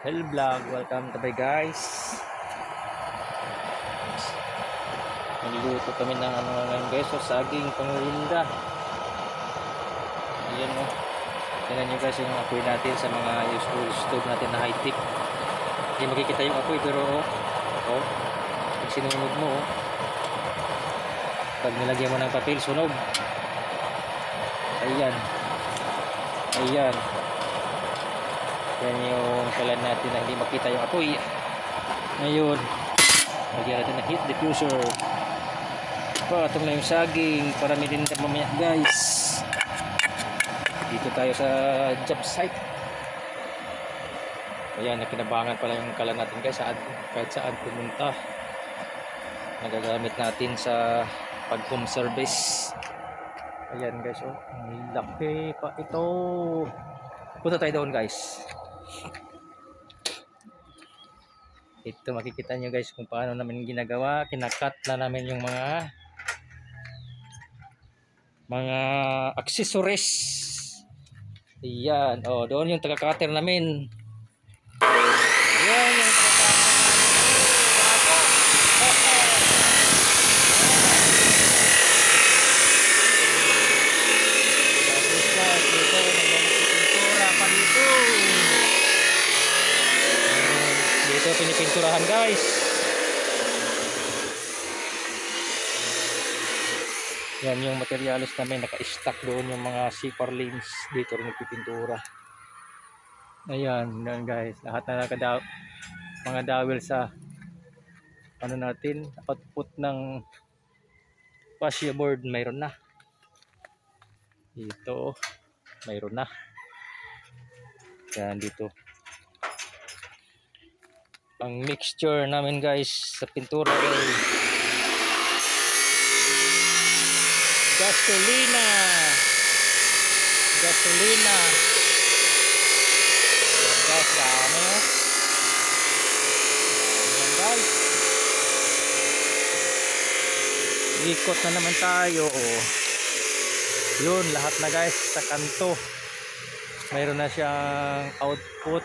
Hell Vlog, welcome to guys. Nagluluto kami ng ano ngayon guys, so saging pangulinda. Ayan o. Tingnan nyo guys yung apoy natin sa mga stove natin na high-tech. Hindi makikita yung apoy pero pag sinunog mo pag nilagyan mo ng papel, sunog. Ayan. Ayan. Yan yung kalan natin na hindi makita yung apoy. Ngayon, lagyan natin ng heat diffuser. Itong na yung saging para melinda mamaya guys. Dito tayo sa job site. Ayan, nakinabangan pala yung kalan natin guys kahit saan pumunta. Nagagamit natin sa pag home service. Ayan guys, may laki pa ito. Punta tayo doon guys. Ito makikita nyo guys kung paano namin ginagawa. Kinakat na namin yung mga accessories. Ayan, doon yung taga-cutter namin. Ayan yung taga-cutter ito pinipinturahan guys. Yan yung materialis namin, naka-stack doon yung mga zipper lanes. Dito rin nagpipintura. Ayan, yan guys, lahat na mga dowel sa ano natin, output ng fascia board mayroon na. Dito mayroon na. Yan dito. Ang mixture namin guys sa pintura ay gasolina. Ayan guys, dami ayan guys, ikot na naman tayo yun, lahat na guys sa kanto mayroon na siyang output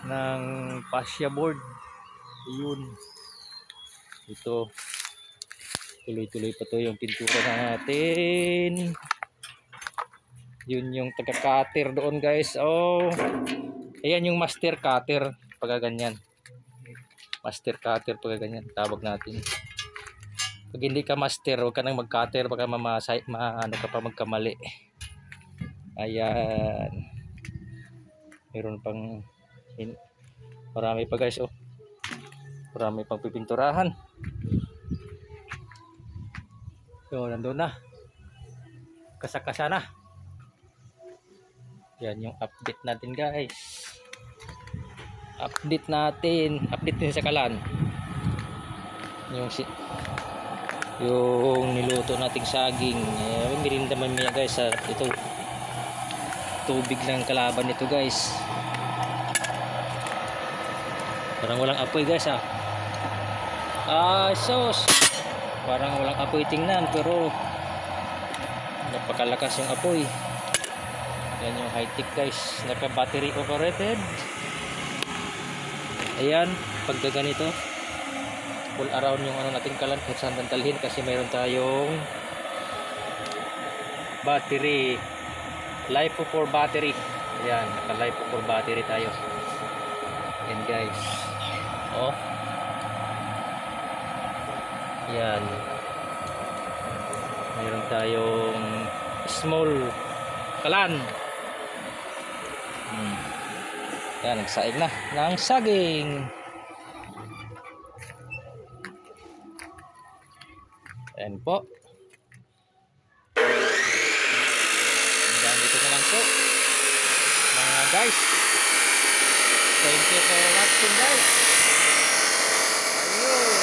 ng fascia board. Yun, ito tuloy-tuloy pa to yung pintura natin. Yun yung taga-cutter doon guys. Ayan yung master cutter pag ganyan. Master cutter pag ganyan tawag natin. Pag hindi ka master, huwag ka nang mag-cutter, baka ano ka pa magkamali. Ayan, meron pang marami pa guys. Marami pang pipinturahan. So nandun na, kasa-kasa na. Yan yung update natin guys. Update din sa kalan yung niluto nating saging. Mirinda man niya guys. Ito tubig lang kalaban nito guys. Parang walang apoy guys sos. Parang walang apoy tingnan pero napakalakas yung apoy. Yan yung high tech guys, naka battery operated. Ayan, pag ganito full around yung ano natin kalan kahit saan dalhin kasi mayroon tayong battery, life for battery. Ayan, naka life for battery tayo. Yan guys, yan, mayroon tayong small kalan. Yan, nagsaing na ng saging. Ayan po. Hanggang dito na lang po mga guys. Thank you for watching guys. Ayun.